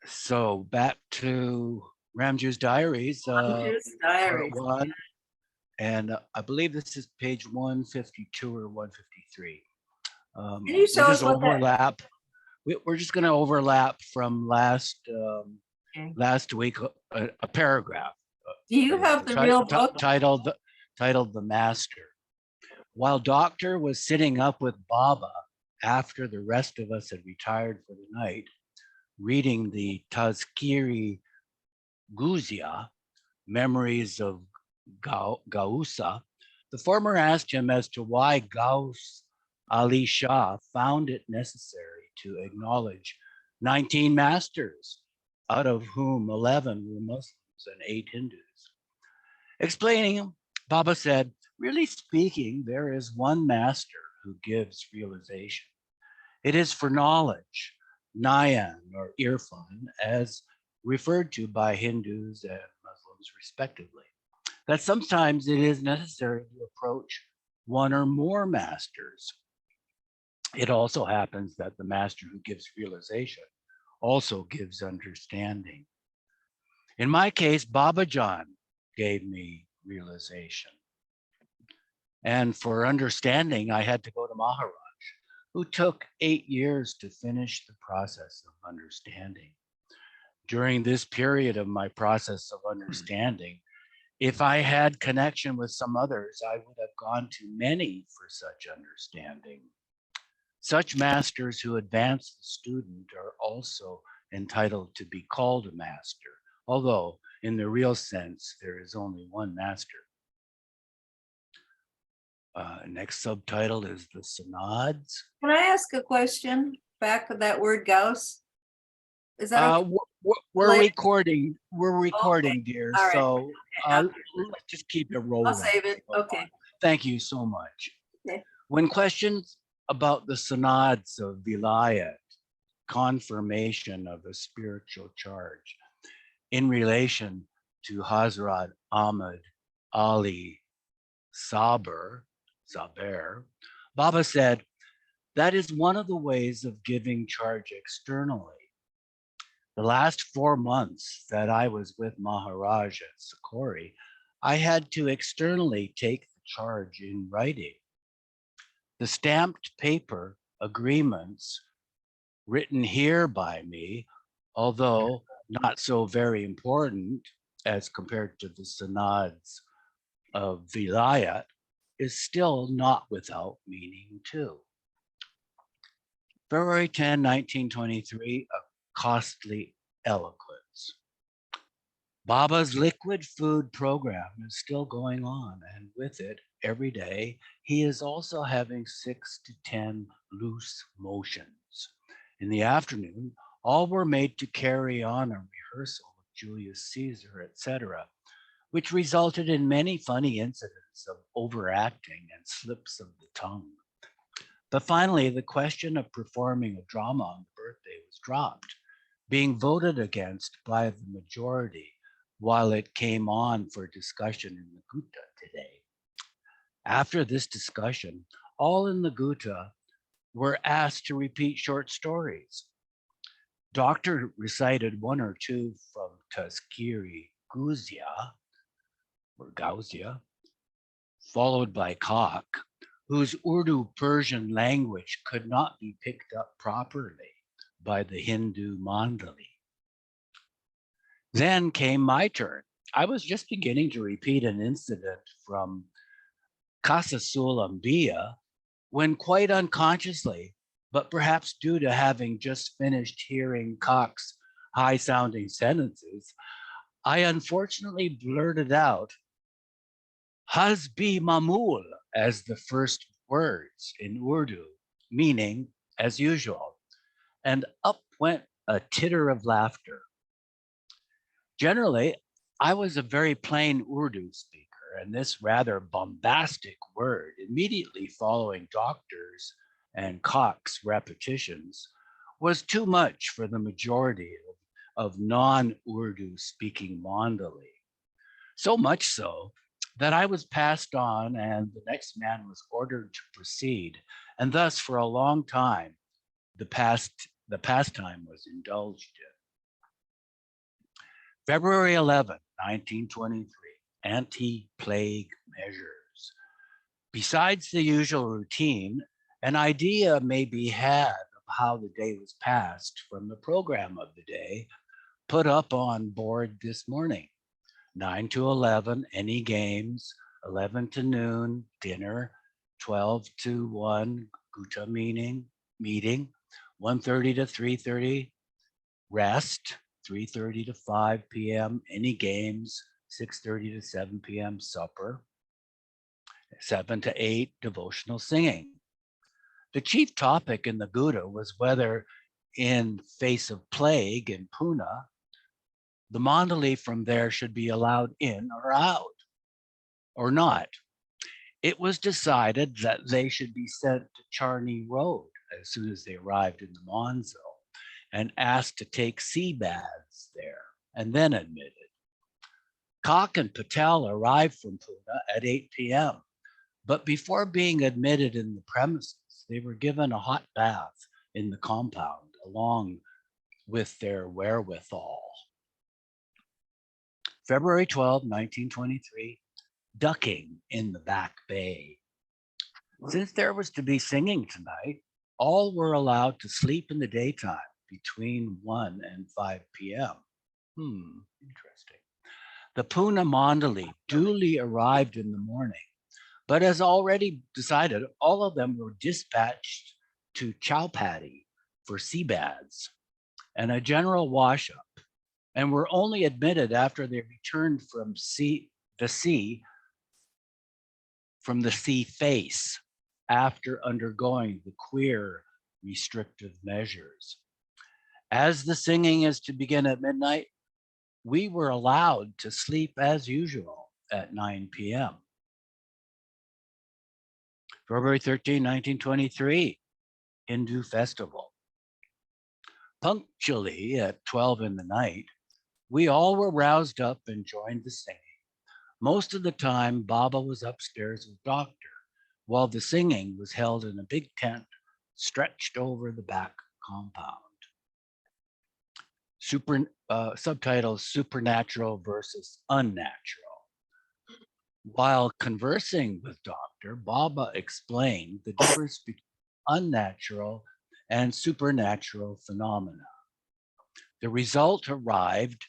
So back to Ramjoo's Diaries, part one. And I believe this is page 152 or 153. Can you show us what overlap. We're just going to overlap from last week a paragraph. Do you have the real book? Titled The Master. While Doctor was sitting up with Baba after the rest of us had retired for the night, reading the Tazkiri Guzia, Memories of Gausa, the former asked him as to why Gaus Ali Shah found it necessary to acknowledge 19 masters, out of whom 11 were Muslims and 8 Hindus. Explaining, Baba said, really speaking, there is one master who gives realization. It is for knowledge, Nayan or Irfan, as referred to by Hindus and Muslims respectively, that sometimes it is necessary to approach one or more masters. It also happens that the master who gives realization also gives understanding. In my case, Baba Jan gave me realization. And for understanding, I had to go to Maharaj, who took 8 years to finish the process of understanding. During this period of my process of understanding, if I had connection with some others, I would have gone to many for such understanding. Such masters who advance the student are also entitled to be called a master, although in the real sense, there is only one master. Next subtitle is the Synods. Can I ask a question back to that word Gauss? Is that okay? We're recording. We're recording, okay, dear. Right. So let's just keep it rolling. I'll save it. Okay. Thank you so much. Okay. When questions about the Synods of Vilayat, confirmation of a spiritual charge, in relation to Hazrat Ahmad Ali Saber, Baba said, that is one of the ways of giving charge externally. The last 4 months that I was with Maharaj at Sakori, I had to externally take the charge in writing. The stamped paper agreements written here by me, although not so very important as compared to the Synods of Vilayat, is still not without meaning too. February 10, 1923, a costly eloquence. Baba's liquid food program is still going on, and with it, every day, he is also having 6 to 10 loose motions. In the afternoon, all were made to carry on a rehearsal of Julius Caesar, etc., which resulted in many funny incidents of overacting and slips of the tongue. But finally, the question of performing a drama on the birthday was dropped, being voted against by the majority while it came on for discussion in the Gutta today. After this discussion, all in the Gutta were asked to repeat short stories. Doctor recited 1 or 2 from Tazkiri Guzia, or Gauzia, followed by Kak, whose Urdu Persian language could not be picked up properly by the Hindu Mandali. Then came my turn. I was just beginning to repeat an incident from Kasasul Ambiya when quite unconsciously, but perhaps due to having just finished hearing Kak's high-sounding sentences, I unfortunately blurted out Hasbi Mamul as the first words in Urdu, meaning as usual, and up went a titter of laughter. Generally, I was a very plain Urdu speaker, and this rather bombastic word, immediately following Doctor's and Kak's repetitions, was too much for the majority of non-Urdu speaking Mandali. So much so that I was passed on and the next man was ordered to proceed. And thus for a long time, the past the pastime was indulged in. February 11, 1923, anti-plague measures. Besides the usual routine, an idea may be had of how the day was passed from the program of the day put up on board this morning. 9 to 11, any games, 11 to noon, dinner, 12 to 1, Guta meeting, 1:30 to 3:30, rest, 3:30 to 5 p.m., any games, 6:30 to 7 p.m., supper, 7 to 8, devotional singing. The chief topic in the Gutta was whether, in face of plague in Pune, the Mandali from there should be allowed in or out, or not. It was decided that they should be sent to Charney Road as soon as they arrived in the Monzo and asked to take sea baths there and then admitted. Kak and Patel arrived from Pune at 8 p.m., but before being admitted in the premises, they were given a hot bath in the compound along with their wherewithal. February 12, 1923, ducking in the Back Bay. Since there was to be singing tonight, all were allowed to sleep in the daytime between 1 and 5 p.m. Interesting. The Pune Mandali duly arrived in the morning, but as already decided, all of them were dispatched to Chowpatty for sea baths and a general wash-up, and were only admitted after they returned from the sea face after undergoing the queer restrictive measures. As the singing is to begin at midnight, we were allowed to sleep as usual at 9 p.m. February 13, 1923, Hindu festival. Punctually at 12 in the night, we all were roused up and joined the singing. Most of the time, Baba was upstairs with Doctor, while the singing was held in a big tent stretched over the back compound. Subtitles, Supernatural versus Unnatural. While conversing with Doctor, Baba explained the difference between unnatural and supernatural phenomena. The result arrived,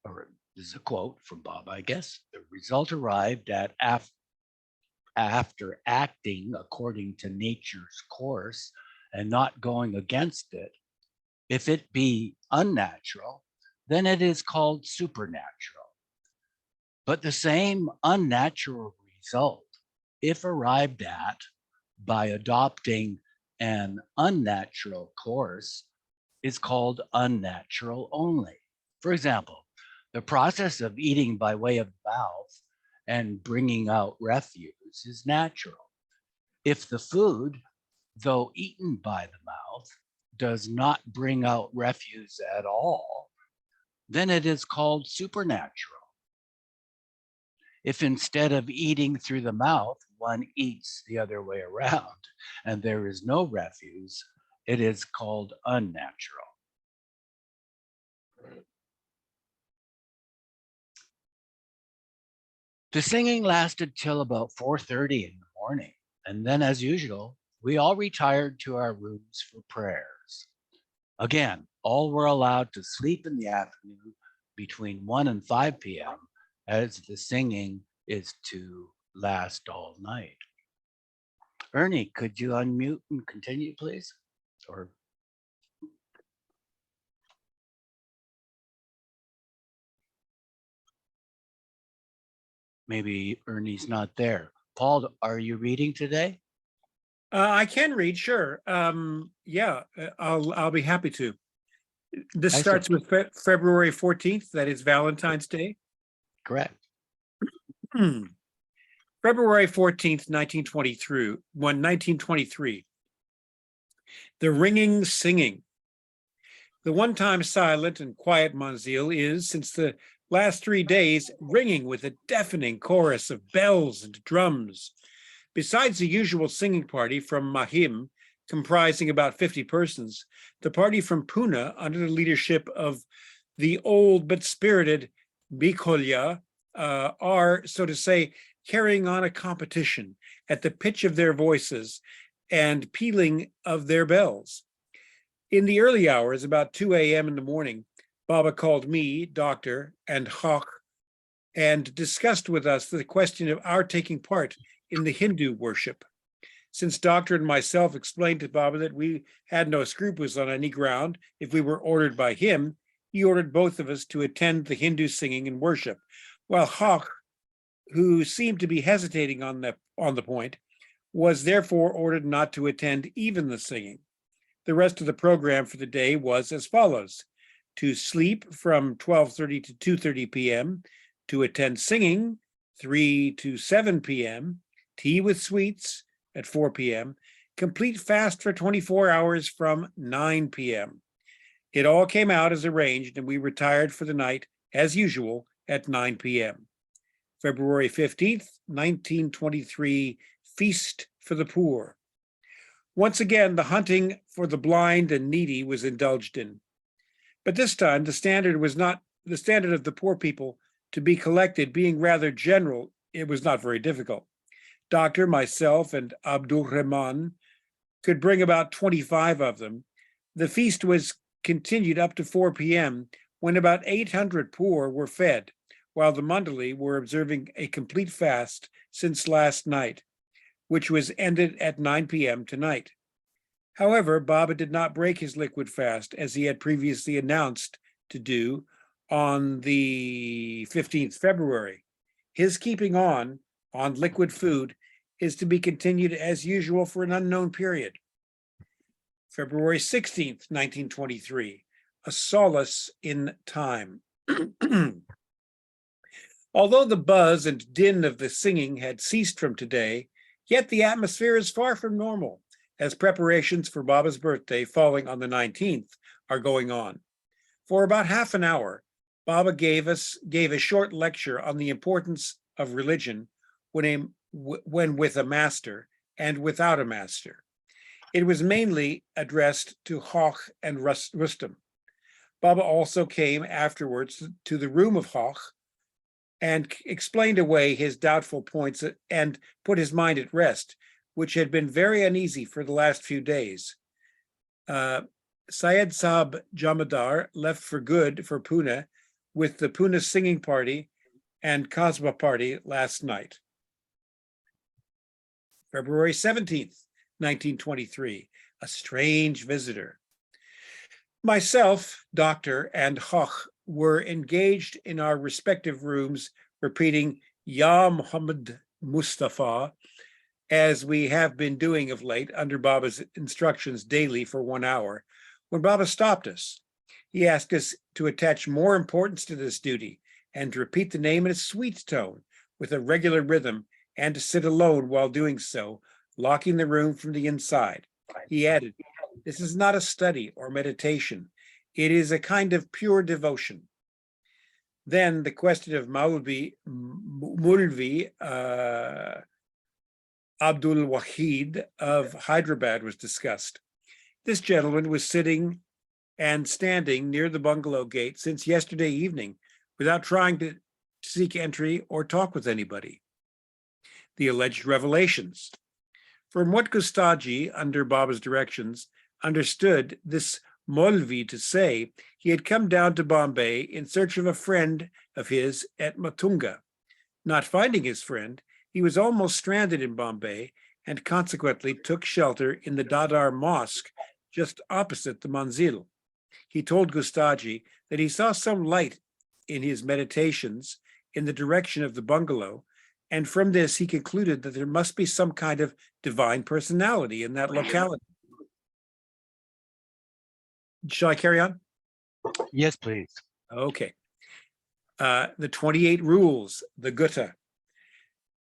or this is a quote from Baba, I guess, the result arrived at after acting according to nature's course and not going against it. If it be unnatural, then it is called supernatural. But the same unnatural result, if arrived at by adopting an unnatural course, is called unnatural only. For example, the process of eating by way of the mouth and bringing out refuse is natural. If the food, though eaten by the mouth, does not bring out refuse at all, then it is called supernatural. If instead of eating through the mouth, one eats the other way around and there is no refuse, it is called unnatural. The singing lasted till about 4:30 in the morning, and then as usual, we all retired to our rooms for prayers. Again, all were allowed to sleep in the afternoon between 1 and 5 p.m. as the singing is to last all night. Ernie, could you unmute and continue, please? Or maybe Ernie's not there. Paul, are you reading today? I can read, sure. Yeah, I'll be happy to. This starts with February 14th, that is Valentine's Day. Correct. February 14th, 1923. The ringing singing. The one-time silent and quiet Manzil is, since the last 3 days, ringing with a deafening chorus of bells and drums. Besides the usual singing party from Mahim, comprising about 50 persons, the party from Pune, under the leadership of the old but spirited Bikolya, are, so to say, carrying on a competition at the pitch of their voices and pealing of their bells. In the early hours, about 2 a.m. in the morning, Baba called me, Doctor, and Hawk, and discussed with us the question of our taking part in the Hindu worship. Since Doctor and myself explained to Baba that we had no scruples on any ground if we were ordered by him, he ordered both of us to attend the Hindu singing and worship, while Hawk, who seemed to be hesitating on the point, was therefore ordered not to attend even the singing. The rest of the program for the day was as follows: to sleep from 12:30 to 2:30 p.m., to attend singing 3 to 7 p.m., tea with sweets at 4 p.m., complete fast for 24 hours from 9 p.m. It all came out as arranged, and we retired for the night, as usual, at 9 p.m. February 15th, 1923, Feast for the Poor. Once again, the hunting for the blind and needy was indulged in. But this time, the standard was not the standard of the poor people to be collected being rather general. It was not very difficult. Doctor, myself, and Abdul Rahman could bring about 25 of them. The feast was continued up to 4 p.m., when about 800 poor were fed, while the Mandali were observing a complete fast since last night, which was ended at 9 p.m. tonight. However, Baba did not break his liquid fast as he had previously announced to do on the 15th February. His keeping on liquid food is to be continued as usual for an unknown period. February 16th, 1923, a solace in time. Although the buzz and din of the singing had ceased from today, yet the atmosphere is far from normal, as preparations for Baba's birthday, falling on the 19th, are going on. For about half an hour, Baba gave a short lecture on the importance of religion when with a master and without a master. It was mainly addressed to Hoch and Rustam. Baba also came afterwards to the room of Hoch and explained away his doubtful points and put his mind at rest, which had been very uneasy for the last few days. Syed Sahib Jamadar left for good for Pune with the Pune singing party and Kasbah party last night. February 17th, 1923, a strange visitor. Myself, Doctor, and Hoch were engaged in our respective rooms, repeating Ya Muhammad Mustafa, as we have been doing of late under Baba's instructions daily for 1 hour, when Baba stopped us. He asked us to attach more importance to this duty and to repeat the name in a sweet tone with a regular rhythm, and to sit alone while doing so, locking the room from the inside. He added, "This is not a study or meditation. It is a kind of pure devotion." Then the question of Maulvi Abdul Wahid of Hyderabad was discussed. This gentleman was sitting and standing near the bungalow gate since yesterday evening without trying to seek entry or talk with anybody. The alleged revelations. From what Gustaji, under Baba's directions, understood this Molvi to say, he had come down to Bombay in search of a friend of his at Matunga. Not finding his friend, he was almost stranded in Bombay and consequently took shelter in the Dadar Mosque just opposite the Manzil. He told Gustaji that he saw some light in his meditations in the direction of the bungalow, and from this he concluded that there must be some kind of divine personality in that locality. Shall I carry on? Yes, please. Okay. The 28 rules, the Gutta.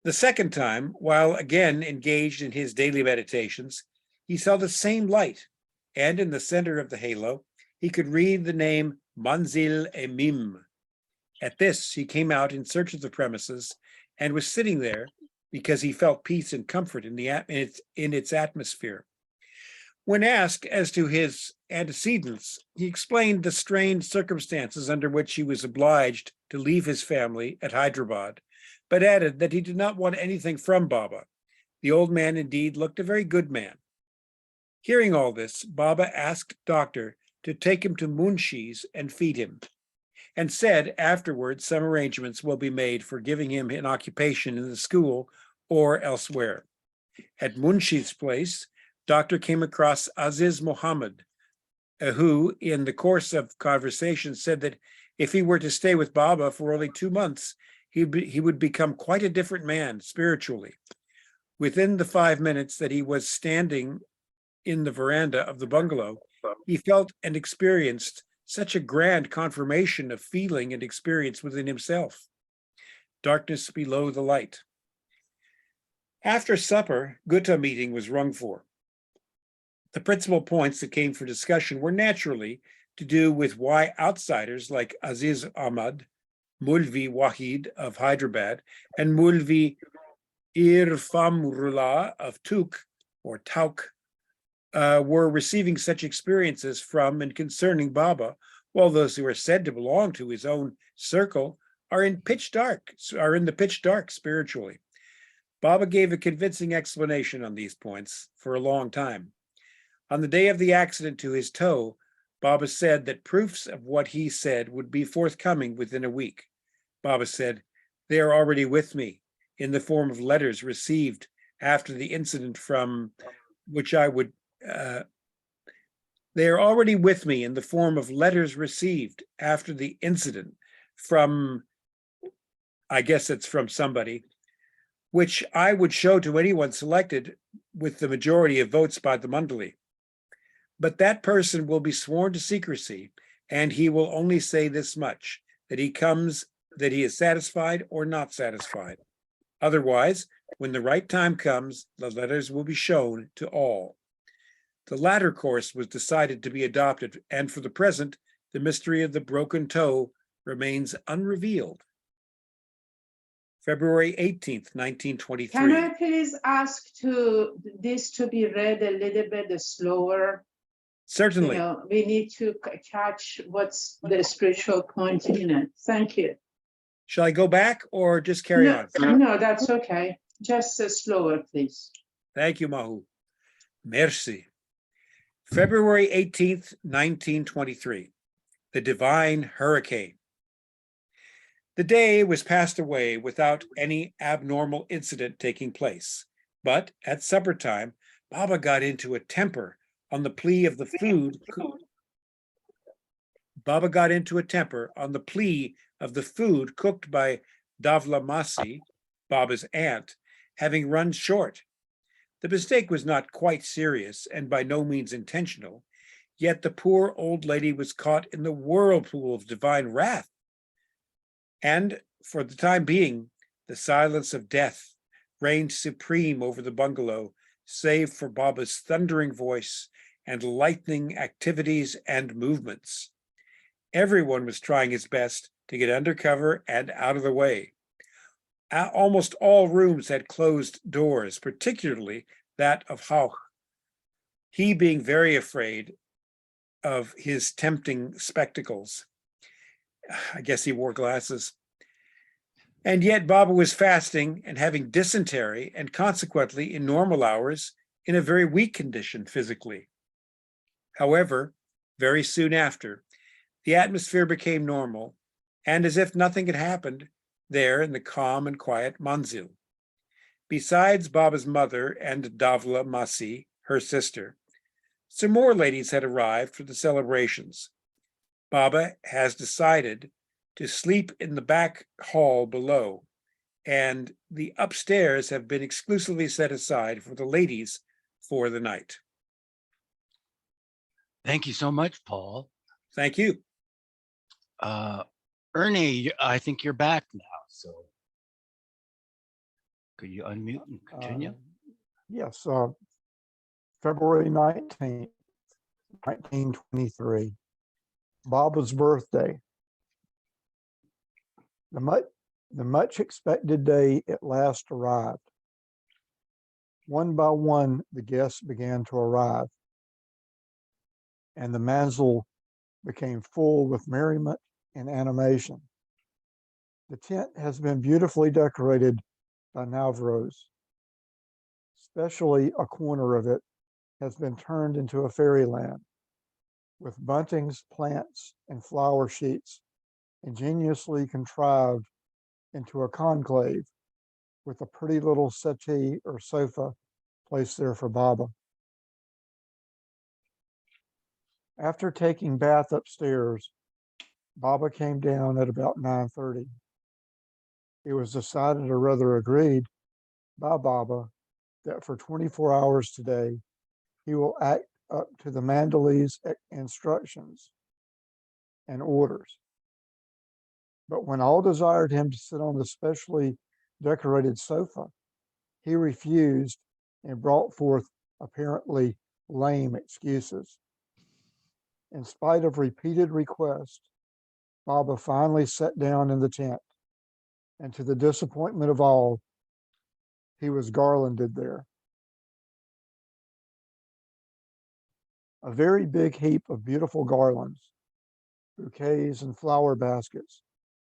The second time, while again engaged in his daily meditations, he saw the same light, and in the center of the halo, he could read the name Manzil e Mim. At this, he came out in search of the premises and was sitting there because he felt peace and comfort in its atmosphere. When asked as to his antecedents, he explained the strained circumstances under which he was obliged to leave his family at Hyderabad, but added that he did not want anything from Baba. The old man indeed looked a very good man. Hearing all this, Baba asked Doctor to take him to Munshi's and feed him, and said afterwards some arrangements will be made for giving him an occupation in the school or elsewhere. At Munshi's place, Doctor came across Aziz Muhammad, who, in the course of conversation, said that if he were to stay with Baba for only 2 months, he would become quite a different man spiritually. Within the 5 minutes that he was standing in the veranda of the bungalow, he felt and experienced such a grand confirmation of feeling and experience within himself. Darkness below the light. After supper, Gutta meeting was rung for. The principal points that came for discussion were naturally to do with why outsiders like Aziz Ahmad, Mulvi Wahid of Hyderabad, and Mulvi Irfamullah of Tauk were receiving such experiences from and concerning Baba, while those who are said to belong to his own circle are in the pitch dark spiritually. Baba gave a convincing explanation on these points for a long time. On the day of the accident to his toe, Baba said that proofs of what he said would be forthcoming within a week. Baba said, "They are already with me in the form of letters received after the incident from which I would they are already with me in the form of letters received after the incident from, I guess it's from somebody, which I would show to anyone selected with the majority of votes by the Mandali. But that person will be sworn to secrecy, and he will only say this much, that he is satisfied or not satisfied. Otherwise, when the right time comes, the letters will be shown to all." The latter course was decided to be adopted, and for the present, the mystery of the broken toe remains unrevealed. February 18th, 1923. Can I please ask this to be read a little bit slower? Certainly. We need to catch what's the spiritual point in it. Thank you. Shall I go back or just carry on? No, that's okay. Just slower, please. Thank you, Mahu. Merci. February 18th, 1923. The Divine Hurricane. The day was passed away without any abnormal incident taking place. But at supper time, Baba got into a temper on the plea of the food. Baba got into a temper on the plea of the food cooked by Davla Masi, Baba's aunt, having run short. The mistake was not quite serious and by no means intentional, yet the poor old lady was caught in the whirlpool of divine wrath. And for the time being, the silence of death reigned supreme over the bungalow, save for Baba's thundering voice and lightning activities and movements. Everyone was trying his best to get under cover and out of the way. Almost all rooms had closed doors, particularly that of Hauch, he being very afraid of his tempting spectacles. I guess he wore glasses. And yet Baba was fasting and having dysentery, and consequently, in normal hours, in a very weak condition physically. However, very soon after, the atmosphere became normal, and as if nothing had happened there in the calm and quiet manzil. Besides Baba's mother and Davla Masi, her sister, some more ladies had arrived for the celebrations. Baba has decided to sleep in the back hall below, and the upstairs have been exclusively set aside for the ladies for the night. Thank you so much, Paul. Thank you. Ernie, I think you're back now, so could you unmute and continue? Yes, February 19th, 1923, Baba's birthday. The much expected day at last arrived. One by one, the guests began to arrive. and the manzil became full with merriment and animation. The tent has been beautifully decorated by Navroz. Especially a corner of it has been turned into a fairyland, with buntings, plants, and flower sheets ingeniously contrived into a conclave, with a pretty little settee or sofa placed there for Baba. After taking bath upstairs, Baba came down at about 9:30. It was decided, or rather agreed, by Baba that for 24 hours today, he will act up to the Mandalese instructions and orders. But when all desired him to sit on the specially decorated sofa, he refused and brought forth apparently lame excuses. In spite of repeated requests, Baba finally sat down in the tent, and to the disappointment of all, he was garlanded there. A very big heap of beautiful garlands, bouquets, and flower baskets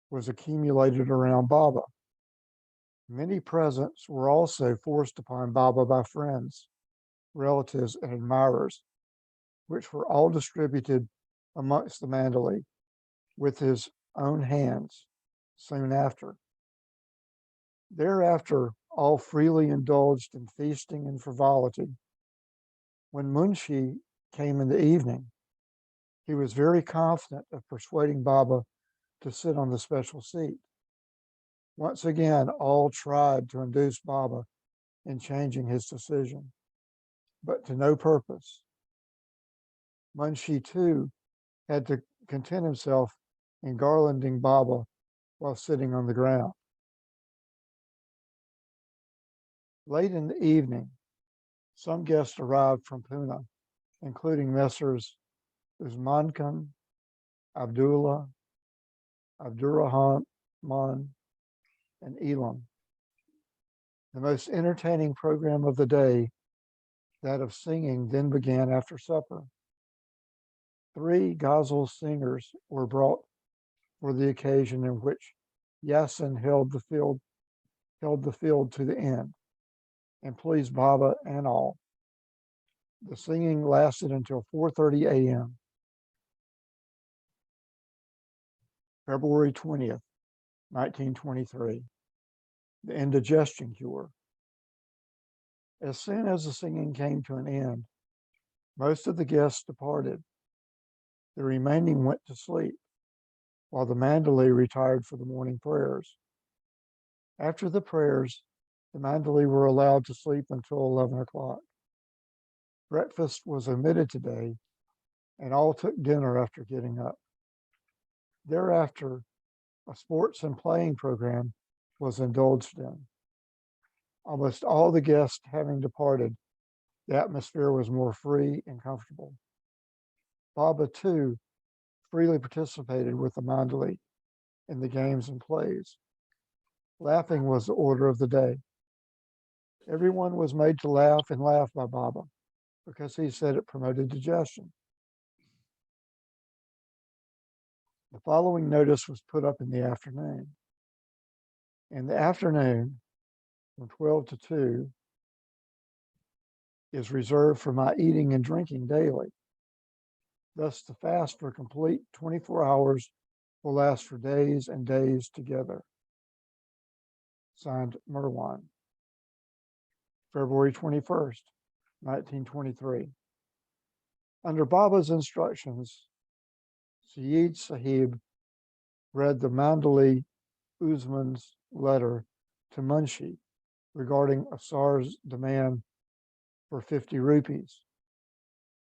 was accumulated around Baba. Many presents were also forced upon Baba by friends, relatives, and admirers, which were all distributed amongst the Mandalay with his own hands soon after. Thereafter, all freely indulged in feasting and frivolity. When Munshi came in the evening, he was very confident of persuading Baba to sit on the special seat. Once again, all tried to induce Baba in changing his decision, but to no purpose. Munshi, too, had to content himself in garlanding Baba while sitting on the ground. Late in the evening, some guests arrived from Pune, including Messrs. Usman Khan, Abdullah, Abdurrahman, and Elam. The most entertaining program of the day, that of singing, then began after supper. 3 ghazal singers were brought for the occasion, in which Yasin held the field to the end, and pleased Baba and all. The singing lasted until 4:30 a.m. February 20th, 1923, the indigestion cure. As soon as the singing came to an end, most of the guests departed. The remaining went to sleep, while the Mandalay retired for the morning prayers. After the prayers, the Mandalay were allowed to sleep until 11 o'clock. Breakfast was omitted today, and all took dinner after getting up. Thereafter, a sports and playing program was indulged in. Almost all the guests having departed, the atmosphere was more free and comfortable. Baba, too, freely participated with the Mandalay in the games and plays. Laughing was the order of the day. Everyone was made to laugh and laugh by Baba, because he said it promoted digestion. The following notice was put up in the afternoon. In the afternoon, from 12 to 2, is reserved for my eating and drinking daily. Thus, the fast for complete 24 hours will last for days and days together. Signed, Merwan. February 21st, 1923. Under Baba's instructions, Sayyid Sahib read the Mandalay Usman's letter to Munshi regarding Asar's demand for 50 rupees.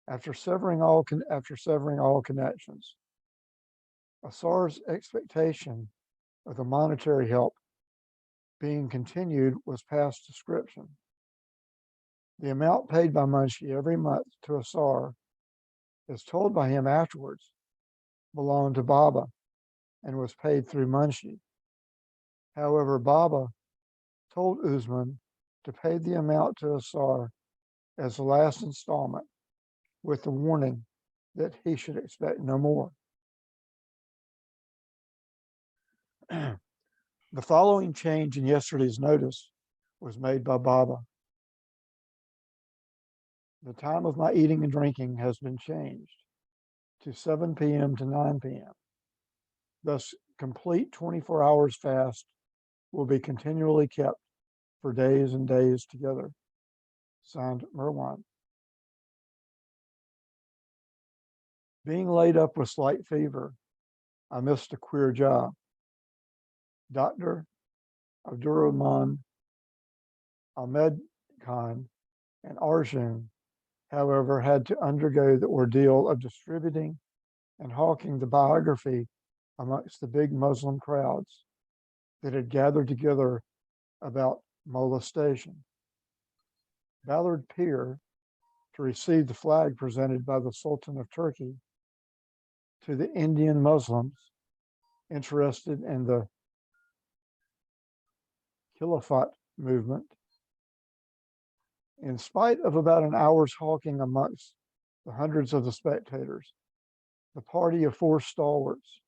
After severing all connections, Asar's expectation of the monetary help being continued was past description. The amount paid by Munshi every month to Asar, as told by him afterwards, belonged to Baba and was paid through Munshi. However, Baba told Usman to pay the amount to Asar as the last installment, with the warning that he should expect no more. The following change in yesterday's notice was made by Baba. The time of my eating and drinking has been changed to 7 p.m. to 9 p.m. Thus, complete 24 hours fast will be continually kept for days and days together. Signed, Merwan. Being laid up with slight fever, I missed a queer job. Dr. Abdurrahman Ahmed Khan and Arjun, however, had to undergo the ordeal of distributing and hawking the biography amongst the big Muslim crowds that had gathered together about molestation. Ballard Pier to receive the flag presented by the Sultan of Turkey to the Indian Muslims interested in the Khilafat movement. In spite of about an hour's hawking amongst the hundreds of the spectators, the party of 4 stalwarts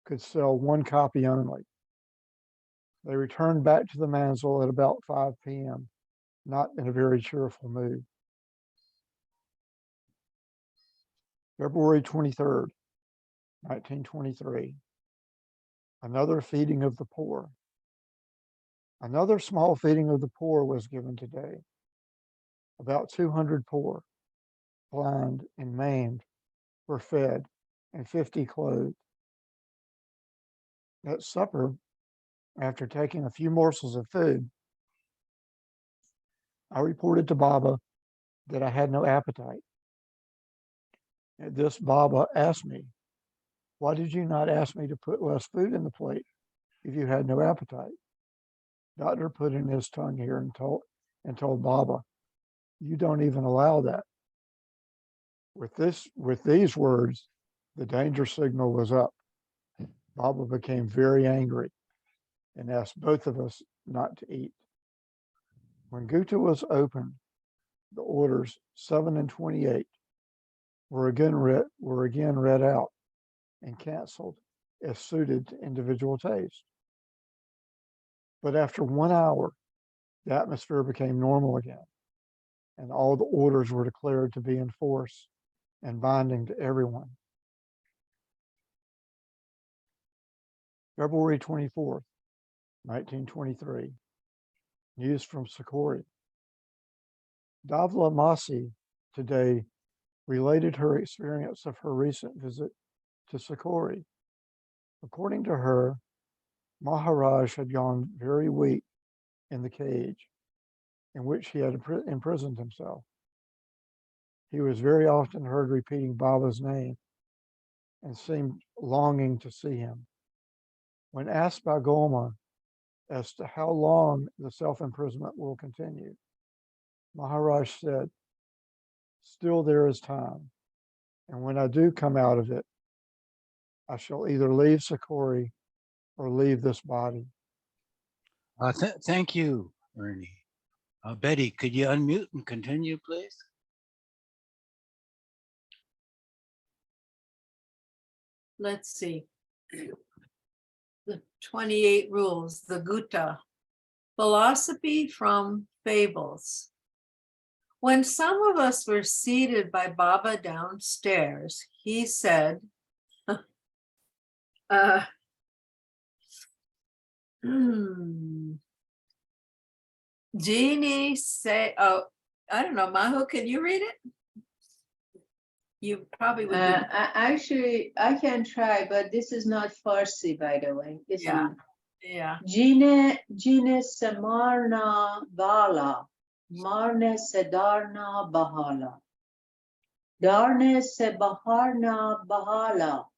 could sell 1 copy only. They returned back to the manzil at about 5 p.m., not in a very cheerful mood. February 23rd, 1923. Another feeding of the poor. Another small feeding of the poor was given today. About 200 poor, blind and maimed, were fed, and 50 clothed. At supper, after taking a few morsels of food, I reported to Baba that I had no appetite. At this, Baba asked me, "Why did you not ask me to put less food in the plate if you had no appetite?" Doctor put in his tongue here and told Baba, "You don't even allow that." With these words, the danger signal was up. Baba became very angry and asked both of us not to eat. When Gutta was opened, the orders 7 and 28 were again read out and canceled as suited to individual taste. But after 1 hour, the atmosphere became normal again, and all the orders were declared to be in force and binding to everyone. February 24th, 1923. News from Sakori. Davla Masi today related her experience of her recent visit to Sakori. According to her, Maharaj had gone very weak in the cage in which he had imprisoned himself. He was very often heard repeating Baba's name and seemed longing to see him. When asked by Goma as to how long the self-imprisonment will continue, Maharaj said, "Still there is time, and when I do come out of it, I shall either leave Sakori or leave this body." Thank you, Ernie. Betty, could you unmute and continue, please? Let's see. The 28 rules, the Gutta. Philosophy from fables. When some of us were seated by Baba downstairs, he said, Genie say, oh, I don't know, Mahu, can you read it? You probably would. Actually, I can try, but this is not Farsi, by the way. This Yeah. is Yeah. Jine Samarna Bala, Marne Sedarna Bahala, Darne Se Baharna Bahala,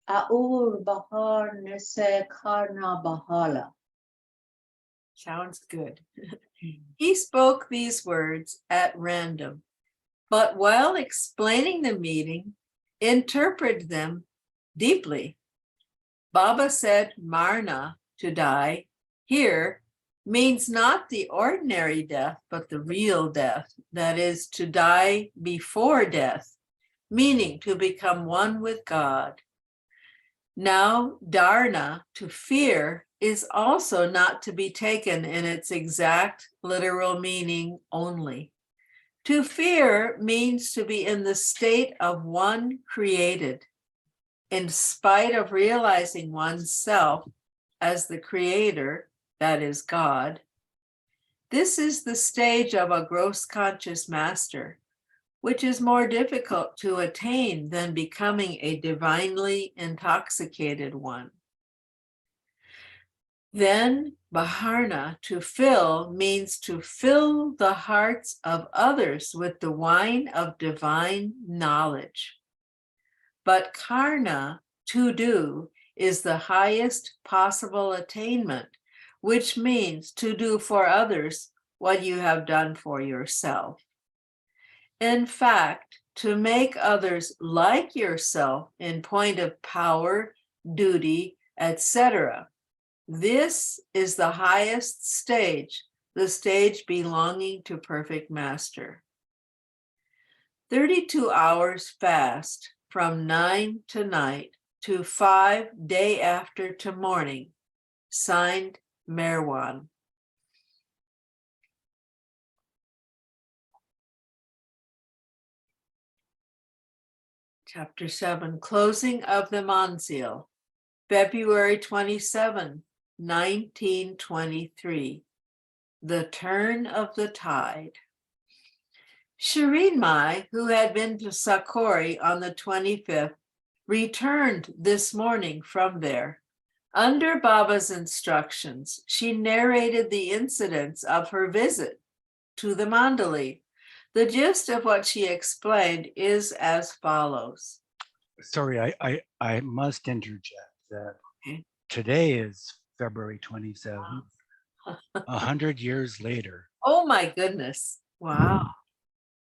Aur Bahar Nese Karna Bahala. Sounds good. He spoke these words at random, but while explaining the meaning, interpreted them deeply. Baba said Marna, to die, here means not the ordinary death, but the real death, that is, to die before death, meaning to become one with God. Now, dharna, to fear, is also not to be taken in its exact literal meaning only. To fear means to be in the state of one created, in spite of realizing oneself as the creator, that is God. This is the stage of a gross conscious master, which is more difficult to attain than becoming a divinely intoxicated one. Then, baharna, to fill, means to fill the hearts of others with the wine of divine knowledge. But karna, to do, is the highest possible attainment, which means to do for others what you have done for yourself. In fact, to make others like yourself in point of power, duty, etc. This is the highest stage, the stage belonging to perfect master. 32 hours fast from 9 to night to 5 day after to morning. Signed, Merwan. Chapter 7, Closing of the Manzil, February 27, 1923. The Turn of the Tide. Shireen Mai, who had been to Sakori on the 25th, returned this morning from there. Under Baba's instructions, she narrated the incidents of her visit to the Mandali. The gist of what she explained is as follows. Sorry, I must interject that Okay. today is February 27th, 100 years later. Oh my goodness. Wow.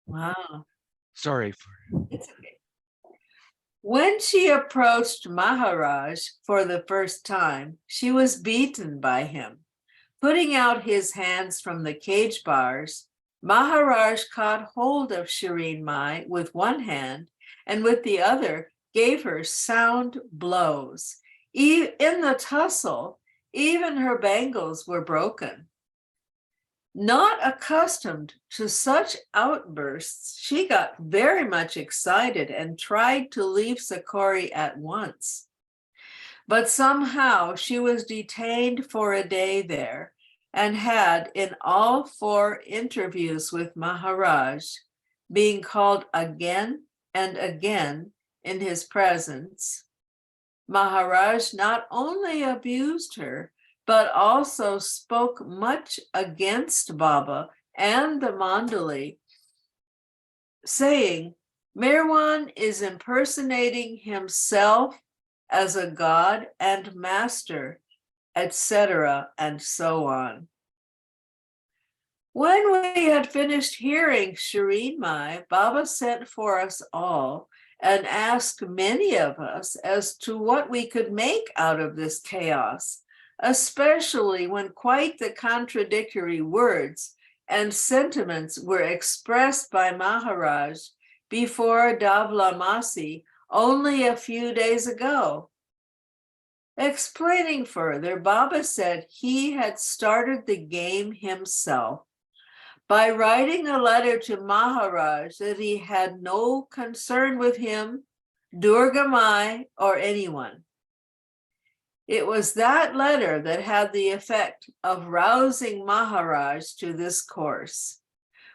Wow. Sorry for It's okay. When she approached Maharaj for the first time, she was beaten by him. Putting out his hands from the cage bars, Maharaj caught hold of Shireen Mai with one hand and with the other gave her sound blows. In the tussle, even her bangles were broken. Not accustomed to such outbursts, she got very much excited and tried to leave Sakori at once. But somehow she was detained for a day there and had, in all 4 interviews with Maharaj, being called again and again in his presence, Maharaj not only abused her, but also spoke much against Baba and the Mandali, saying, Merwan is impersonating himself as a god and master, etc., and so on. When we had finished hearing Shireen Mai, Baba sent for us all and asked many of us as to what we could make out of this chaos, especially when quite the contradictory words and sentiments were expressed by Maharaj before Davlamasi only a few days ago. Explaining further, Baba said he had started the game himself by writing a letter to Maharaj that he had no concern with him, Durga Mai, or anyone. It was that letter that had the effect of rousing Maharaj to this course,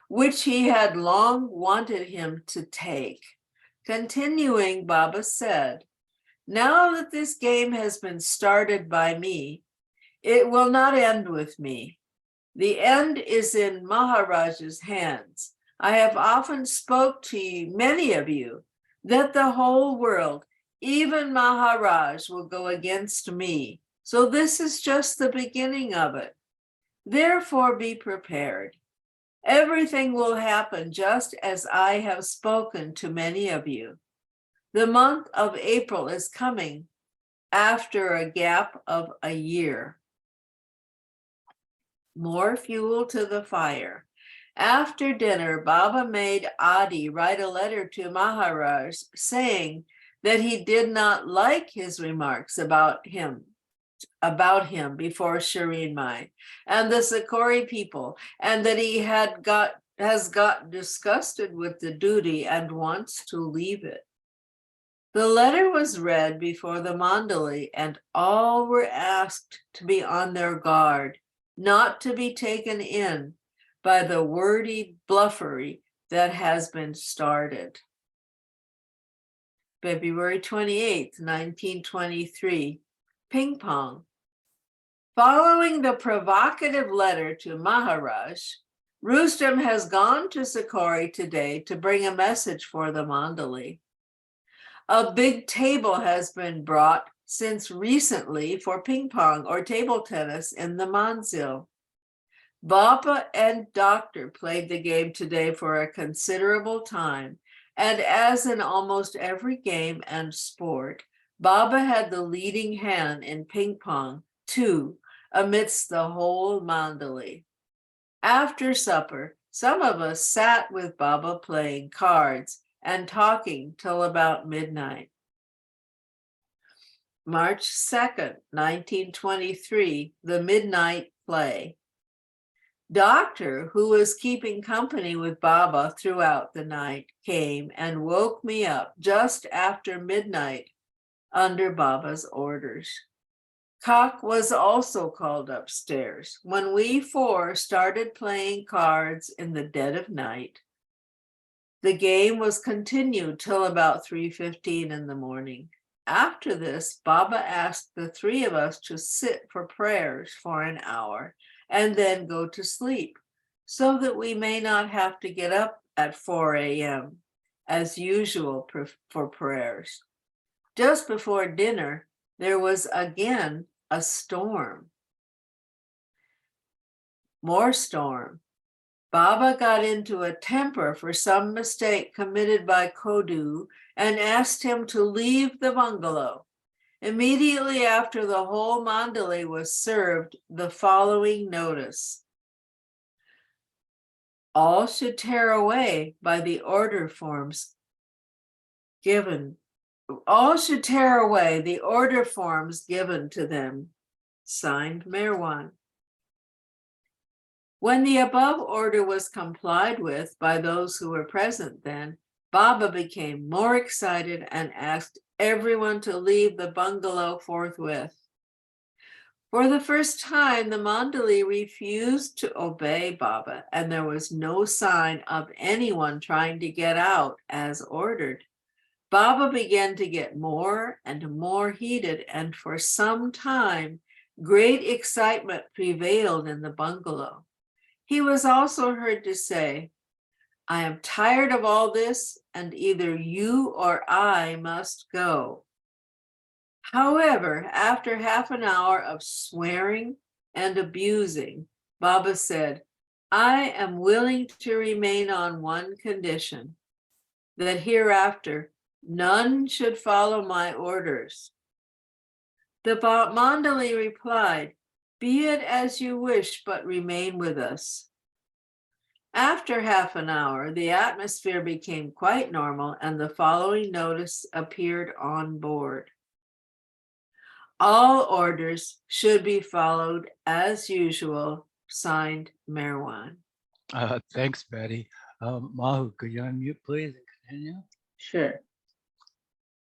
which he had long wanted him to take. Continuing, Baba said, now that this game has been started by me, it will not end with me. The end is in Maharaj's hands. I have often spoke to many of you that the whole world, even Maharaj, will go against me. So this is just the beginning of it. Therefore, be prepared. Everything will happen just as I have spoken to many of you. The month of April is coming after a gap of a year. More fuel to the fire. After dinner, Baba made Adi write a letter to Maharaj saying that he did not like his remarks about him before Shireen Mai and the Sakori people, and that he has got disgusted with the duty and wants to leave it. The letter was read before the Mandali, and all were asked to be on their guard, not to be taken in by the wordy bluffery that has been started. February 28th, 1923, Ping Pong. Following the provocative letter to Maharaj, Rustam has gone to Sakori today to bring a message for the Mandali. A big table has been brought since recently for ping pong or table tennis in the Manzil. Baba and Doctor played the game today for a considerable time, and as in almost every game and sport, Baba had the leading hand in ping pong too, amidst the whole Mandali. After supper, some of us sat with Baba playing cards and talking till about midnight. March 2nd, 1923, the midnight play. Doctor, who was keeping company with Baba throughout the night, came and woke me up just after midnight under Baba's orders. Kak was also called upstairs when we four started playing cards in the dead of night. The game was continued till about 3:15 in the morning. After this, Baba asked the three of us to sit for prayers for an hour and then go to sleep, so that we may not have to get up at 4 a.m. as usual for prayers. Just before dinner, there was again a storm. More storm. Baba got into a temper for some mistake committed by Kodu and asked him to leave the bungalow. Immediately after the whole Mandali was served the following notice. All should tear away by the order forms given. All should tear away the order forms given to them. Signed, Merwan. When the above order was complied with by those who were present then, Baba became more excited and asked everyone to leave the bungalow forthwith. For the first time, the Mandali refused to obey Baba, and there was no sign of anyone trying to get out as ordered. Baba began to get more and more heated, and for some time, great excitement prevailed in the bungalow. He was also heard to say, I am tired of all this, and either you or I must go. However, after half an hour of swearing and abusing, Baba said, I am willing to remain on one condition, that hereafter none should follow my orders. The Mandali replied, be it as you wish, but remain with us. After half an hour, the atmosphere became quite normal, and the following notice appeared on board. All orders should be followed as usual. Signed, Merwan. Thanks, Betty. Mahu, could you unmute, please, and continue? Sure.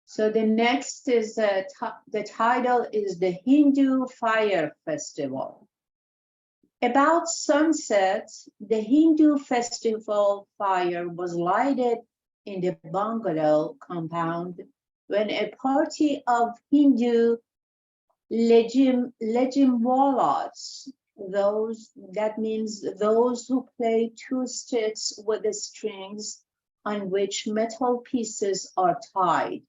So the next is the title is the Hindu Fire Festival. About sunset, the Hindu festival fire was lighted in the bungalow compound when a party of Hindu legimwalas, that means those who play two sticks with the strings on which metal pieces are tied.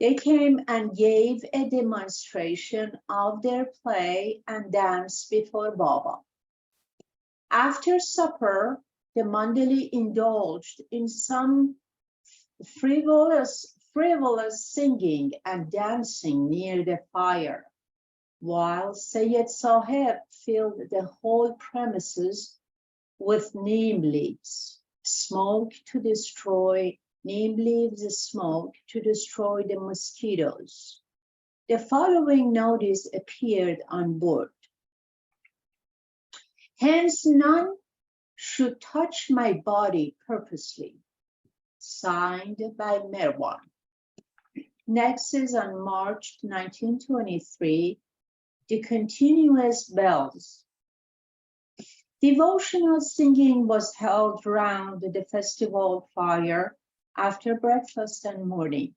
They came and gave a demonstration of their play and dance before Baba. After supper, the Mandali indulged in some frivolous singing and dancing near the fire, while Sayyid Sahib filled the whole premises with neem leaves, smoke to destroy, neem leaves smoke to destroy the mosquitoes. The following notice appeared on board. Hence, none should touch my body purposely. Signed by Merwan. Next is on March 1923, the continuous bells. Devotional singing was held round the festival fire after breakfast and morning.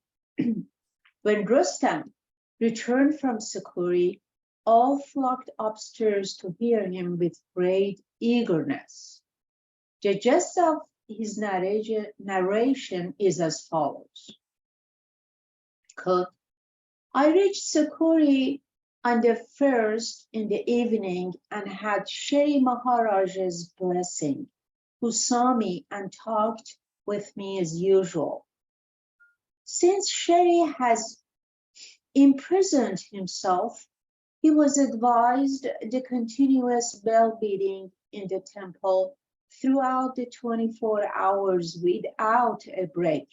When Rustam returned from Sakuri, all flocked upstairs to hear him with great eagerness. The gist of his narration is as follows. Quote, I reached Sakuri on the first in the evening and had Shri Maharaj's blessing, who saw me and talked with me as usual. Since Shri has imprisoned himself, he was advised the continuous bell beating in the temple throughout the 24 hours without a break.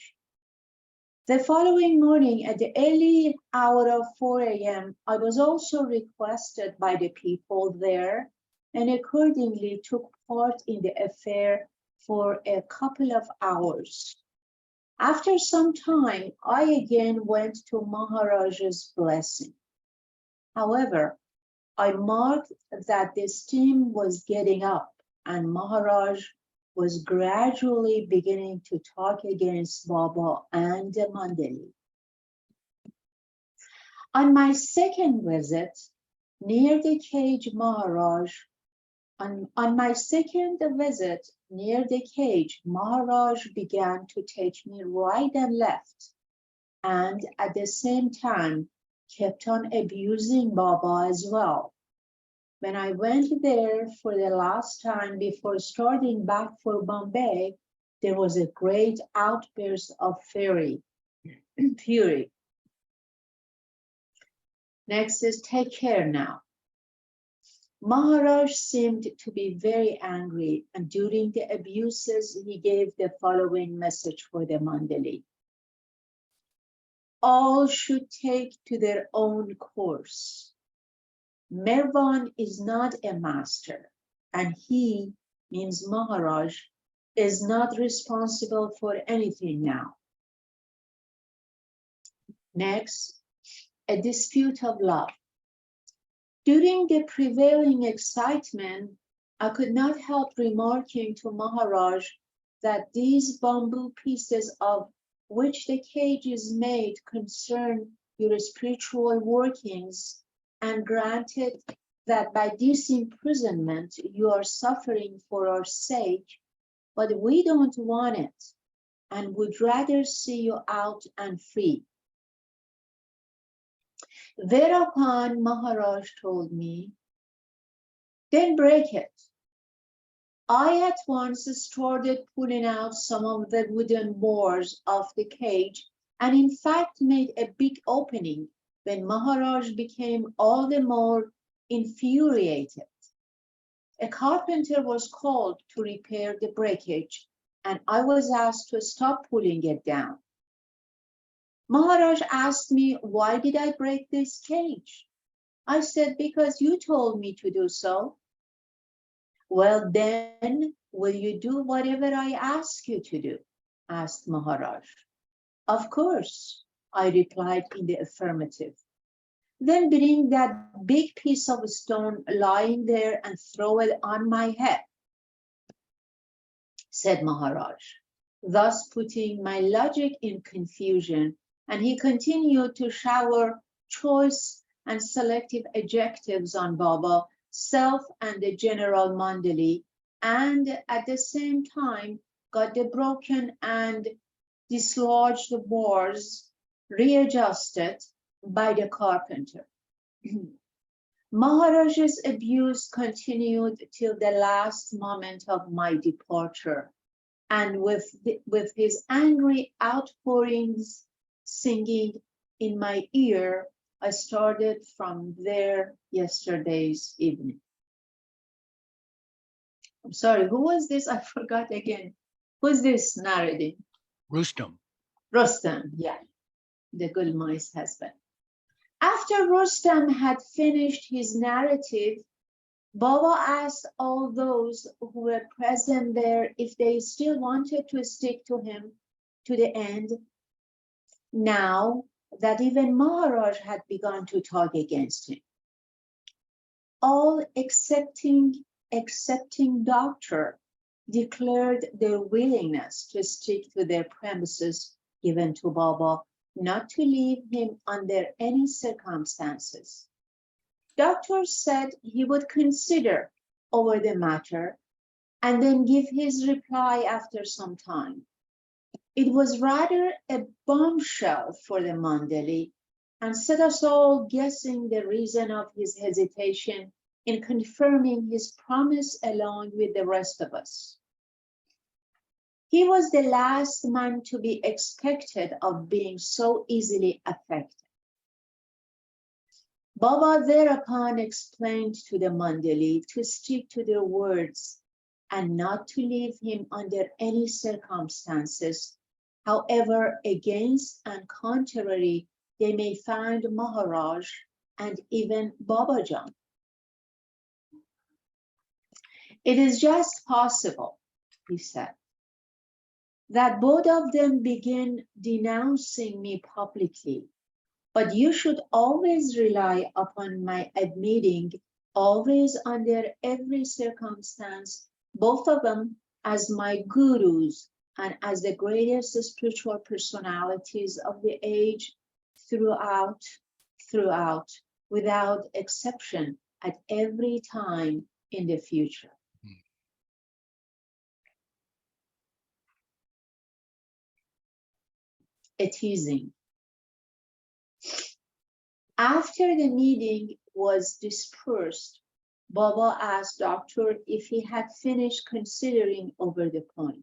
The following morning at the early hour of 4 a.m., I was also requested by the people there and accordingly took part in the affair for a couple of hours. After some time, I again went to Maharaj's blessing. However, I marked that the steam was getting up and Maharaj was gradually beginning to talk against Baba and the Mandali. On my second visit, near the cage, Maharaj began to take me right and left, and at the same time kept on abusing Baba as well. When I went there for the last time before starting back for Bombay, there was a great outburst of fury. Next is take care now. Maharaj seemed to be very angry, and during the abuses, he gave the following message for the Mandali. All should take to their own course. Mervan is not a master, and he, means Maharaj, is not responsible for anything now. Next, a dispute of love. During the prevailing excitement, I could not help remarking to Maharaj that these bamboo pieces of which the cage is made concern your spiritual workings, and granted that by this imprisonment you are suffering for our sake, but we don't want it and would rather see you out and free. Thereupon Maharaj told me, then break it. I at once started pulling out some of the wooden boards of the cage and in fact made a big opening when Maharaj became all the more infuriated. A carpenter was called to repair the breakage and I was asked to stop pulling it down. Maharaj asked me, why did I break this cage? I said, because you told me to do so. Well, then, will you do whatever I ask you to do? Asked Maharaj. Of course, I replied in the affirmative. Then bring that big piece of stone lying there and throw it on my head, said Maharaj, thus putting my logic in confusion, and he continued to shower choice and selective adjectives on Baba, self and the general Mandali, and at the same time got the broken and dislodged boards readjusted by the carpenter. Maharaj's abuse continued till the last moment of my departure, and with his angry outpourings singing in my ear, I started from there yesterday's evening. I'm sorry, who was this? I forgot again. Who's this narrating? Rustum. Rostam, yeah, the Gulmai's husband. After Rostam had finished his narrative, Baba asked all those who were present there if they still wanted to stick to him to the end, now that even Maharaj had begun to talk against him. All excepting doctor declared their willingness to stick to their premises given to Baba, not to leave him under any circumstances. Doctor said he would consider over the matter and then give his reply after some time. It was rather a bombshell for the Mandali and set us all guessing the reason of his hesitation in confirming his promise along with the rest of us. He was the last man to be expected of being so easily affected. Baba thereupon explained to the Mandali to stick to their words and not to leave him under any circumstances, however against and contrary they may find Maharaj and even Babajan. It is just possible, he said, that both of them begin denouncing me publicly, but you should always rely upon my admitting, always under every circumstance, both of them as my gurus and as the greatest spiritual personalities of the age throughout, without exception, at every time in the future. A teasing. After the meeting was dispersed, Baba asked Doctor if he had finished considering over the point.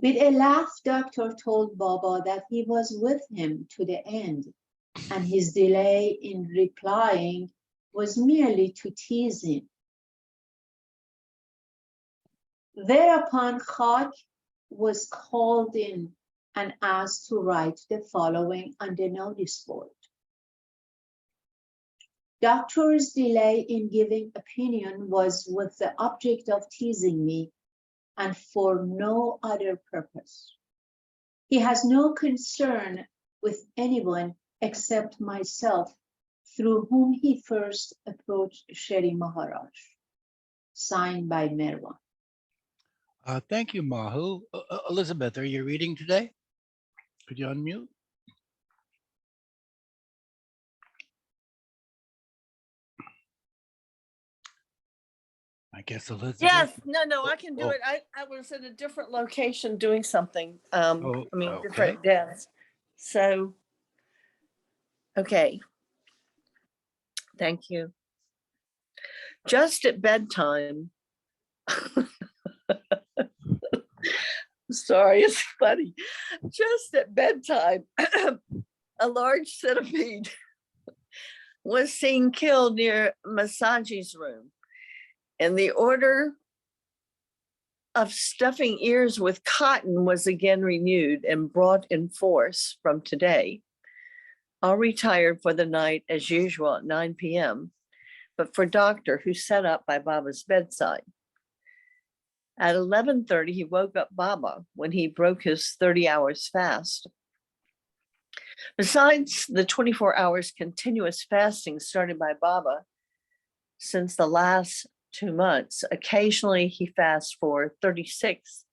With a laugh, Doctor told Baba that he was with him to the end, and his delay in replying was merely to tease him. Thereupon Khak was called in and asked to write the following on the notice board. Doctor's delay in giving opinion was with the object of teasing me and for no other purpose. He has no concern with anyone except myself, through whom he first approached Shri Maharaj. Signed by Merwan. Thank you, Mahu. Elizabeth, are you reading today? Could you unmute? I guess Elizabeth. Yes, no, I can do Oh. it. I was at a different location doing something. Oh, I mean, okay. different desk. So, okay. Thank you. Just at bedtime. Sorry, it's funny. Just at bedtime, a large centipede was seen killed near Masaji's room. And the order of stuffing ears with cotton was again renewed and brought in force from today. I'll retire for the night as usual at 9 p.m., but for Doctor, who sat up by Baba's bedside. At 11:30, he woke up Baba when he broke his 30 hours fast. Besides the 24 hours continuous fasting started by Baba since the last 2 months, occasionally he fasts for 36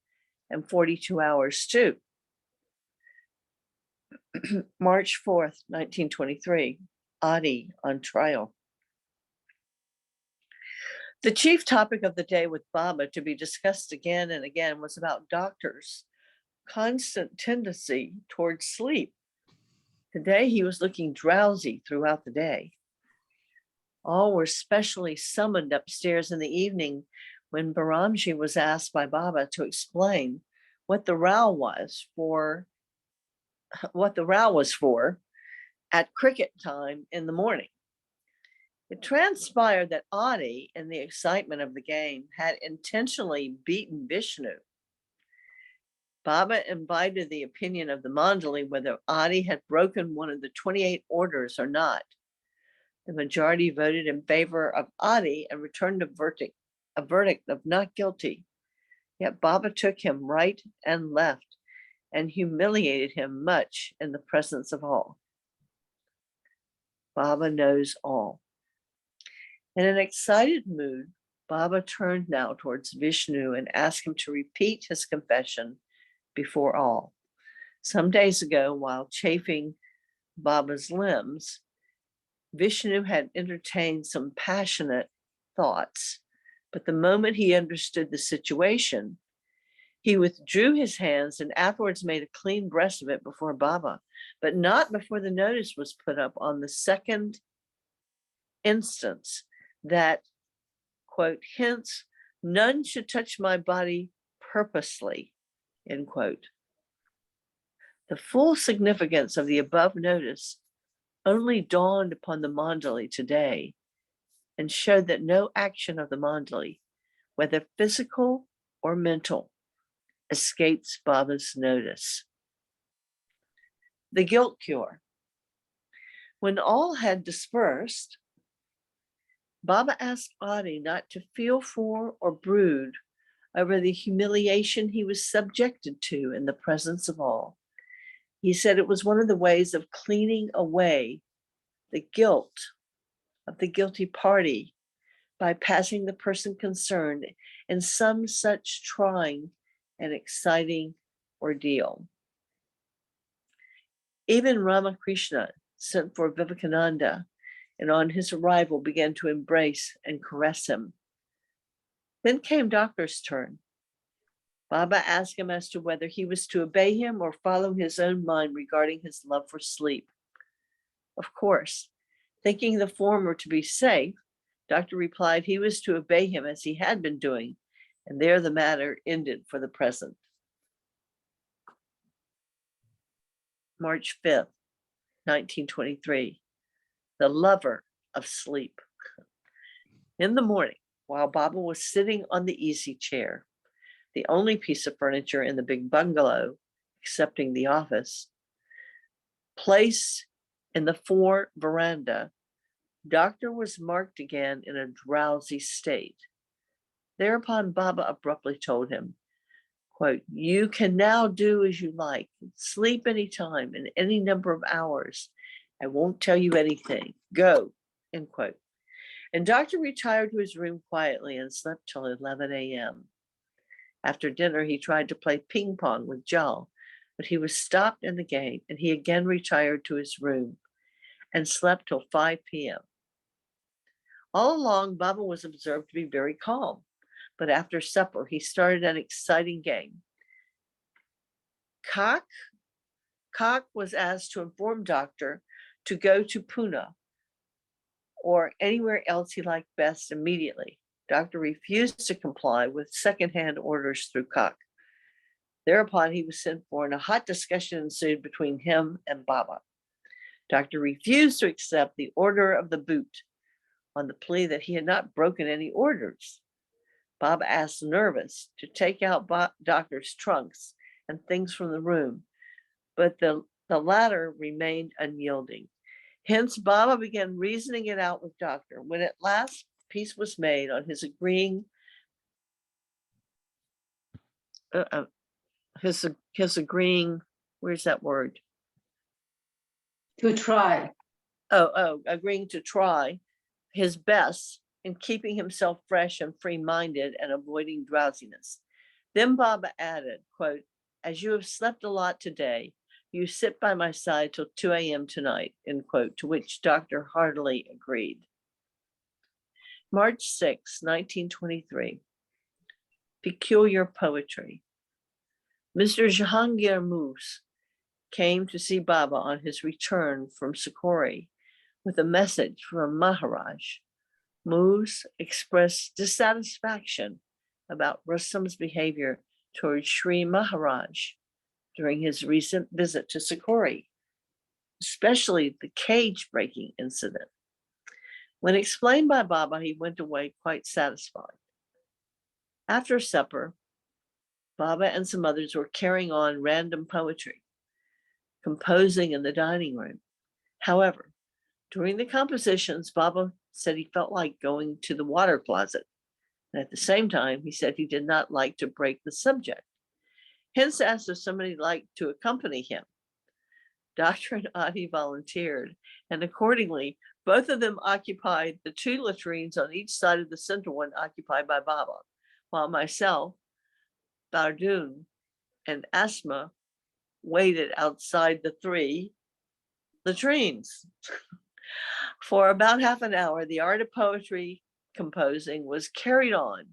and 42 hours too. March 4th, 1923, Adi on trial. The chief topic of the day with Baba, to be discussed again and again, was about Doctor's constant tendency towards sleep. Today, he was looking drowsy throughout the day. All were specially summoned upstairs in the evening when Ramjoo was asked by Baba to explain what the row was for at cricket time in the morning. It transpired that Adi, in the excitement of the game, had intentionally beaten Vishnu. Baba invited the opinion of the Mandali whether Adi had broken one of the 28 orders or not. The majority voted in favor of Adi and returned a verdict of not guilty. Yet Baba took him right and left and humiliated him much in the presence of all. Baba knows all. In an excited mood, Baba turned now towards Vishnu and asked him to repeat his confession before all. Some days ago, while chafing Baba's limbs, Vishnu had entertained some passionate thoughts, but the moment he understood the situation, he withdrew his hands and afterwards made a clean breast of it before Baba, but not before the notice was put up on the second instance that, quote, hence, none should touch my body purposely, end quote. The full significance of the above notice only dawned upon the Mandali today and showed that no action of the Mandali, whether physical or mental, escapes Baba's notice. The guilt cure. When all had dispersed, Baba asked Adi not to feel for or brood over the humiliation he was subjected to in the presence of all. He said it was one of the ways of cleaning away the guilt of the guilty party by passing the person concerned in some such trying and exciting ordeal. Even Ramakrishna sent for Vivekananda and on his arrival began to embrace and caress him. Then came Doctor's turn. Baba asked him as to whether he was to obey him or follow his own mind regarding his love for sleep. Of course, thinking the former to be safe, Doctor replied he was to obey him as he had been doing, and there the matter ended for the present. March 5th, 1923, the lover of sleep. In the morning, while Baba was sitting on the easy chair, the only piece of furniture in the big bungalow, excepting the office, placed in the fore veranda, Doctor was marked again in a drowsy state. Thereupon Baba abruptly told him, quote, you can now do as you like, sleep anytime in any number of hours. I won't tell you anything. Go, end quote. And Doctor retired to his room quietly and slept till 11 a.m. After dinner, he tried to play ping pong with Jal, but he was stopped in the game and he again retired to his room and slept till 5 p.m. All along, Baba was observed to be very calm, but after supper, he started an exciting game. Kak was asked to inform Doctor to go to Pune or anywhere else he liked best immediately. Doctor refused to comply with secondhand orders through Kak. Thereupon, he was sent for and a hot discussion ensued between him and Baba. Doctor refused to accept the order of the boot on the plea that he had not broken any orders. Baba asked nervous to take out Doctor's trunks and things from the room, but the latter remained unyielding. Hence, Baba began reasoning it out with Doctor. When at last peace was made on his agreeing, where's that word? To try. Agreeing to try his best in keeping himself fresh and free-minded and avoiding drowsiness. Then Baba added, quote, as you have slept a lot today, you sit by my side till 2 a.m. tonight, end quote, to which Doctor heartily agreed. March 6, 1923, peculiar poetry. Mr. Jahangir Moose came to see Baba on his return from Sikori with a message from Maharaj. Moose expressed dissatisfaction about Rustam's behavior towards Sri Maharaj during his recent visit to Sikori, especially the cage breaking incident. When explained by Baba, he went away quite satisfied. After supper, Baba and some others were carrying on random poetry, composing in the dining room. However, during the compositions, Baba said he felt like going to the water closet. And at the same time, he said he did not like to break the subject. Hence asked if somebody liked to accompany him. Doctor and Adi volunteered, and accordingly, both of them occupied the 2 latrines on each side of the central one occupied by Baba, while myself, Bardun, and Asma waited outside the 3 latrines. For about half an hour, the art of poetry composing was carried on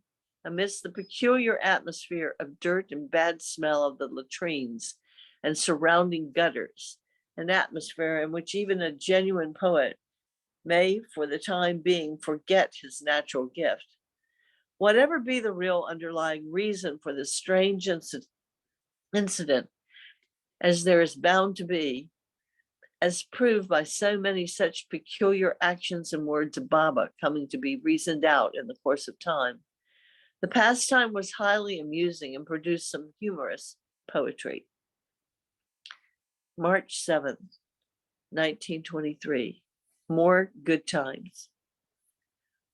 amidst the peculiar atmosphere of dirt and bad smell of the latrines and surrounding gutters, an atmosphere in which even a genuine poet may, for the time being, forget his natural gift. Whatever be the real underlying reason for this strange incident, as there is bound to be, as proved by so many such peculiar actions and words of Baba coming to be reasoned out in the course of time, the pastime was highly amusing and produced some humorous poetry. March 7th, 1923, more good times.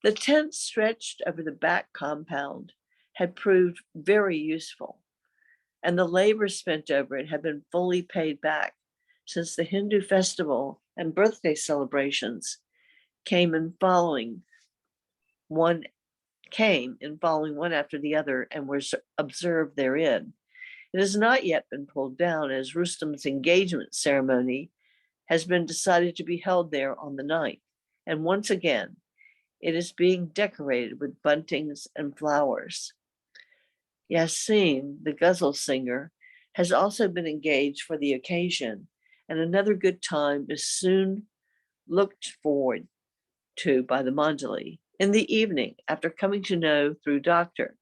The tent stretched over the back compound had proved very useful, and the labor spent over it had been fully paid back, since the Hindu festival and birthday celebrations came in following one after the other and were observed therein. It has not yet been pulled down, as Rustam's engagement ceremony has been decided to be held there on the 9th. And once again, it is being decorated with buntings and flowers. Yassin, the ghazal singer, has also been engaged for the occasion, and another good time is soon looked forward to by the Mandali. In the evening, after coming to know through Doctor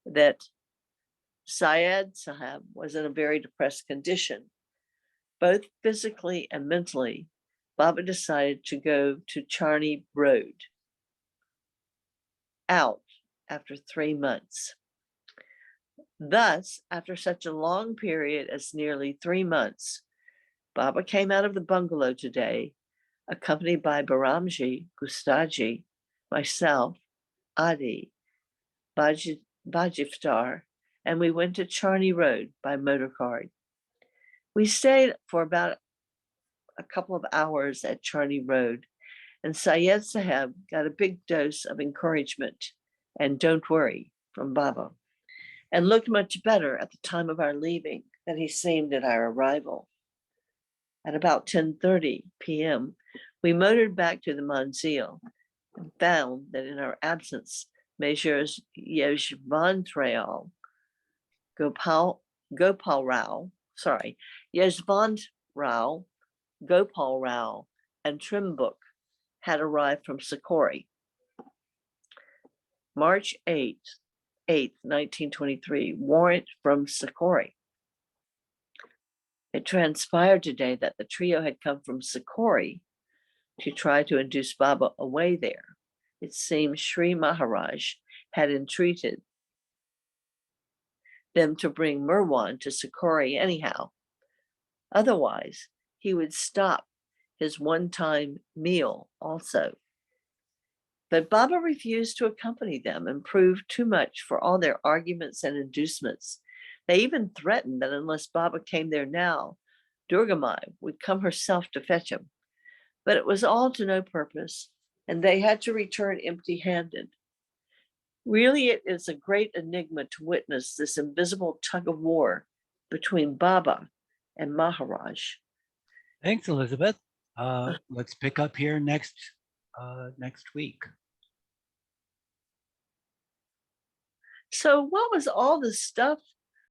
that Syed Sahab was in a very depressed condition, both physically and mentally, Baba decided to go to Charney Road, out after 3 months. Thus, after such a long period as nearly 3 months, Baba came out of the bungalow today, accompanied by Baramji, Gustaji, myself, Adi, Bajiftar, and we went to Charney Road by motor car. We stayed for about a couple of hours at Charney Road, and Syed Sahab got a big dose of encouragement and don't worry from Baba, and looked much better at the time of our leaving than he seemed at our arrival. At about 10:30 p.m., we motored back to the Manzil and found that in our absence, Messrs. Yeshwantrao, Gopal Rao, Gopal Rao, and Trimbuk had arrived from Sikori. March 8th, 1923, warrant from Sikori. It transpired today that the trio had come from Sikori to try to induce Baba away there. It seems Sri Maharaj had entreated them to bring Mirwan to Sikori anyhow. Otherwise, he would stop his one-time meal also. But Baba refused to accompany them and proved too much for all their arguments and inducements. They even threatened that unless Baba came there now, Durgamai would come herself to fetch him. But it was all to no purpose, and they had to return empty-handed. Really, it is a great enigma to witness this invisible tug of war between Baba and Maharaj. Thanks, Elizabeth. Let's pick up here next week. So what was all this stuff